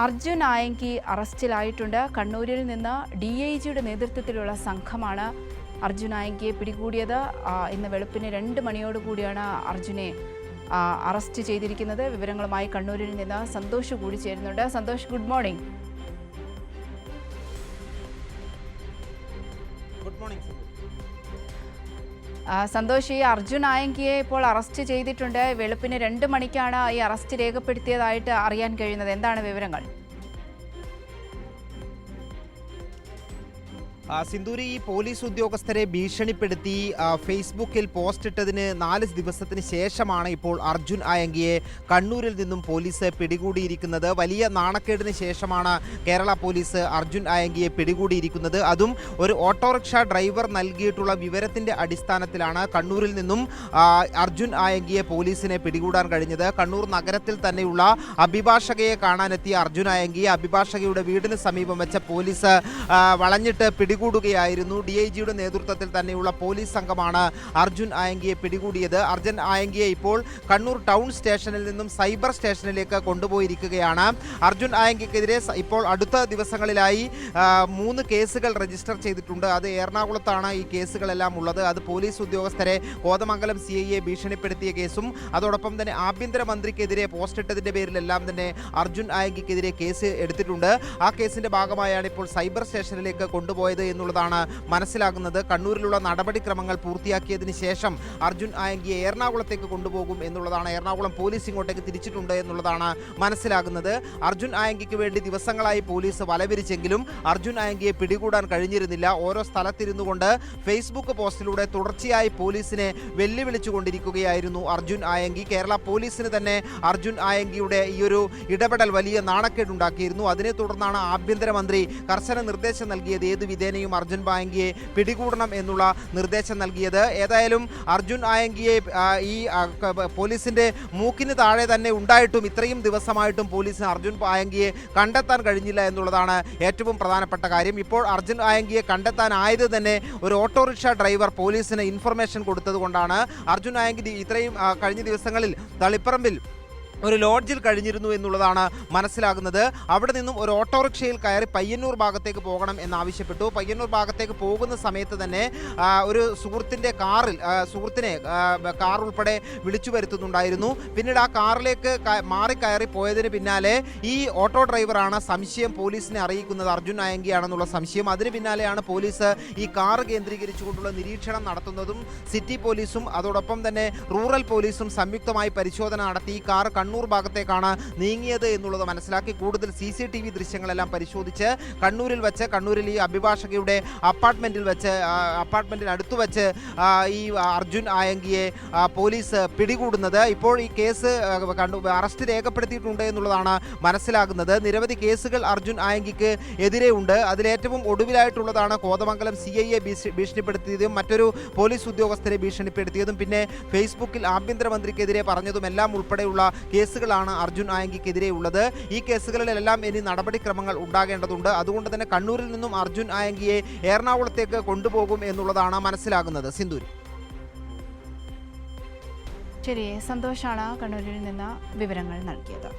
അർജുൻ ആയങ്കി അറസ്റ്റിലായിട്ടുണ്ട്. കണ്ണൂരിൽ നിന്ന് DIGയുടെ നേതൃത്വത്തിലുള്ള സംഘമാണ് അർജുൻ ആയങ്കിയെ പിടികൂടിയത്. ഇന്ന് വെളുപ്പിന് 2 മണിയോടുകൂടിയാണ് അർജുനെ അറസ്റ്റ് ചെയ്തിരിക്കുന്നത്. വിവരങ്ങളുമായി കണ്ണൂരിൽ നിന്ന് സന്തോഷ് കൂടി ചേരുന്നുണ്ട്. Santhosh, good morning. Good morning Santhosh, ഈ അർജുൻ ആയങ്കിയെ ഇപ്പോൾ അറസ്റ്റ് ചെയ്തിട്ടുണ്ട്. വെളുപ്പിന് 2 മണിക്കാണ് ഈ അറസ്റ്റ് രേഖപ്പെടുത്തിയതായിട്ട് അറിയാൻ കഴിയുന്നത്. എന്താണ് വിവരങ്ങൾ? സിന്ദൂരി, ഈ പോലീസ് ഉദ്യോഗസ്ഥരെ ഭീഷണിപ്പെടുത്തി ഫേസ്ബുക്കിൽ പോസ്റ്റ് ഇട്ടതിന് 4 ദിവസത്തിന് ശേഷമാണ് ഇപ്പോൾ അർജുൻ ആയങ്കിയെ കണ്ണൂരിൽ നിന്നും പോലീസ് പിടികൂടിയിരിക്കുന്നത്. വലിയ നാണക്കേടിന് ശേഷമാണ് കേരള പോലീസ് അർജുൻ ആയങ്കിയെ പിടികൂടിയിരിക്കുന്നത്. അതും ഒരു ഓട്ടോറിക്ഷ ഡ്രൈവർ നൽകിയിട്ടുള്ള വിവരത്തിൻ്റെ അടിസ്ഥാനത്തിലാണ് കണ്ണൂരിൽ നിന്നും അർജുൻ ആയങ്കിയെ പോലീസിനെ പിടികൂടാൻ കഴിഞ്ഞത്. കണ്ണൂർ നഗരത്തിൽ തന്നെയുള്ള അഭിഭാഷകയെ കാണാനെത്തിയ അർജുൻ ആയങ്കിയെ അഭിഭാഷകയുടെ വീടിന് സമീപം വെച്ച പോലീസ് വളഞ്ഞിട്ട് പിടികൂടുകയായിരുന്നു. DIGയുടെ നേതൃത്വത്തിൽ തന്നെയുള്ള പോലീസ് സംഘമാണ് അർജുൻ ആയങ്കിയെ പിടികൂടിയത്. അർജുൻ ആയങ്കിയെ ഇപ്പോൾ കണ്ണൂർ ടൗൺ സ്റ്റേഷനിൽ നിന്നും സൈബർ സ്റ്റേഷനിലേക്ക് കൊണ്ടുപോയിരിക്കുകയാണ്. അർജുൻ ആയങ്കിക്കെതിരെ ഇപ്പോൾ അടുത്ത ദിവസങ്ങളിലായി 3 കേസുകൾ രജിസ്റ്റർ ചെയ്തിട്ടുണ്ട്. അത് എറണാകുളത്താണ് ഈ കേസുകളെല്ലാം ഉള്ളത്. അത് പോലീസ് ഉദ്യോഗസ്ഥരെ കോതമംഗലം CIയെ ഭീഷണിപ്പെടുത്തിയ കേസും അതോടൊപ്പം തന്നെ ആഭ്യന്തരമന്ത്രിക്കെതിരെ പോസ്റ്റ് ഇട്ടതിൻ്റെ പേരിലെല്ലാം തന്നെ അർജുൻ ആയങ്കിക്കെതിരെ കേസ് എടുത്തിട്ടുണ്ട്. ആ കേസിൻ്റെ ഭാഗമായാണ് ഇപ്പോൾ സൈബർ സ്റ്റേഷനിലേക്ക് കൊണ്ടുപോയത് എന്നുള്ളതാണ് മനസ്സിലാകുന്നത്. കണ്ണൂരിലുള്ള നടപടിക്രമങ്ങൾ പൂർത്തിയാക്കിയതിന് ശേഷം അർജുൻ ആയങ്കിയെ എറണാകുളത്തേക്ക് കൊണ്ടുപോകും എന്നുള്ളതാണ്. എറണാകുളം പോലീസ് ഇങ്ങോട്ടേക്ക് തിരിച്ചിട്ടുണ്ട് എന്നുള്ളതാണ് മനസ്സിലാകുന്നത്. അർജുൻ ആയങ്കിക്ക് വേണ്ടി ദിവസങ്ങളായി പോലീസ് വലവിരിച്ചെങ്കിലും അർജുൻ ആയങ്കിയെ പിടികൂടാൻ കഴിഞ്ഞിരുന്നില്ല. ഓരോ സ്ഥലത്തിരുന്നു കൊണ്ട് ഫേസ്ബുക്ക് പോസ്റ്റിലൂടെ തുടർച്ചയായി പോലീസിനെ വെല്ലുവിളിച്ചു കൊണ്ടിരിക്കുകയായിരുന്നു അർജുൻ ആയങ്കി. കേരള പോലീസിന് തന്നെ അർജുൻ ആയങ്കിയുടെ ഈ ഒരു ഇടപെടൽ വലിയ നാണക്കേടുണ്ടാക്കിയിരുന്നു. അതിനെ തുടർന്നാണ് ആഭ്യന്തരമന്ത്രി കർശന നിർദ്ദേശം നൽകിയത്. ഏത് വിധേനയും അർജുൻ ആയങ്കിയെ പിടികൂടണം എന്നുള്ള നിർദ്ദേശം നൽകിയത്. ഏതായാലും അർജുൻ ആയങ്കിയെ ഈ പോലീസിന്റെ മൂക്കിന് താഴെ തന്നെ ഉണ്ടായിട്ടും ഇത്രയും ദിവസമായിട്ടും പോലീസിന് അർജുൻ ആയങ്കിയെ കണ്ടെത്താൻ കഴിഞ്ഞില്ല എന്നുള്ളതാണ് ഏറ്റവും പ്രധാനപ്പെട്ട കാര്യം. ഇപ്പോൾ അർജുൻ ആയങ്കിയെ കണ്ടെത്താനായത് തന്നെ ഒരു ഓട്ടോറിക്ഷ ഡ്രൈവർ പോലീസിന് ഇൻഫർമേഷൻ കൊടുത്തത് കൊണ്ടാണ്. അർജുൻ ആയങ്കി ഇത്രയും കഴിഞ്ഞ ദിവസങ്ങളിൽ തളിപ്പറമ്പിൽ ഒരു ലോഡ്ജിൽ കഴിഞ്ഞിരുന്നു എന്നുള്ളതാണ് മനസ്സിലാകുന്നത്. അവിടെ നിന്നും ഒരു ഓട്ടോറിക്ഷയിൽ കയറി പയ്യന്നൂർ ഭാഗത്തേക്ക് പോകണം എന്നാവശ്യപ്പെട്ടു. പയ്യന്നൂർ ഭാഗത്തേക്ക് പോകുന്ന സമയത്ത് തന്നെ ഒരു സുഹൃത്തിൻ്റെ സുഹൃത്തിനെ കാർ ഉൾപ്പെടെ വിളിച്ചു വരുത്തുന്നുണ്ടായിരുന്നു. പിന്നീട് ആ കാറിലേക്ക് മാറിക്കയറി പോയതിന് പിന്നാലെ ഈ ഓട്ടോ ഡ്രൈവറാണ് സംശയം പോലീസിനെ അറിയിക്കുന്നത് അർജുൻ ആയങ്കിയാണെന്നുള്ള സംശയം. അതിന് പിന്നാലെയാണ് പോലീസ് ഈ കാർ കേന്ദ്രീകരിച്ചുകൊണ്ടുള്ള നിരീക്ഷണം നടത്തുന്നതും സിറ്റി പോലീസും അതോടൊപ്പം തന്നെ റൂറൽ പോലീസും സംയുക്തമായി പരിശോധന നടത്തി ഈ കാർ കണ്ണൂർ ഭാഗത്തേക്കാണ് നീങ്ങിയത് എന്നുള്ളത് മനസ്സിലാക്കി കൂടുതൽ CCTV ദൃശ്യങ്ങളെല്ലാം പരിശോധിച്ച് കണ്ണൂരിൽ ഈ അഭിഭാഷകയുടെ അപ്പാർട്ട്മെന്റിൽ അടുത്തു വെച്ച് ഈ അർജുൻ ആയങ്കിയെ പോലീസ് പിടികൂടുന്നത്. ഇപ്പോൾ ഈ കേസ് അറസ്റ്റ് രേഖപ്പെടുത്തിയിട്ടുണ്ട് എന്നുള്ളതാണ് മനസ്സിലാകുന്നത്. നിരവധി കേസുകൾ അർജുൻ ആയങ്കിക്ക് എതിരെ ഉണ്ട്. അതിലേറ്റവും ഒടുവിലായിട്ടുള്ളതാണ് കോതമംഗലം CIയെ ഭീഷണിപ്പെടുത്തിയതും മറ്റൊരു പോലീസ് ഉദ്യോഗസ്ഥരെ ഭീഷണിപ്പെടുത്തിയതും പിന്നെ ഫേസ്ബുക്കിൽ ആഭ്യന്തരമന്ത്രിക്കെതിരെ പറഞ്ഞതുമെല്ലാം ഉൾപ്പെടെയുള്ള കേസുകളാണ് അർജുൻ ആയങ്കിക്കെതിരെ ഉള്ളത്. ഈ കേസുകളിലെല്ലാം ഇനി നടപടിക്രമങ്ങൾ ഉണ്ടാകേണ്ടതുണ്ട്. അതുകൊണ്ട് തന്നെ കണ്ണൂരിൽ നിന്നും അർജുൻ ആയങ്കിയെ എറണാകുളത്തേക്ക് കൊണ്ടുപോകും എന്നുള്ളതാണ് മനസ്സിലാകുന്നത്. സിന്ദൂരി. ശരി, സന്തോഷാണ് കണ്ണൂരിൽ നിന്ന് വിവരങ്ങൾ നൽകിയത്.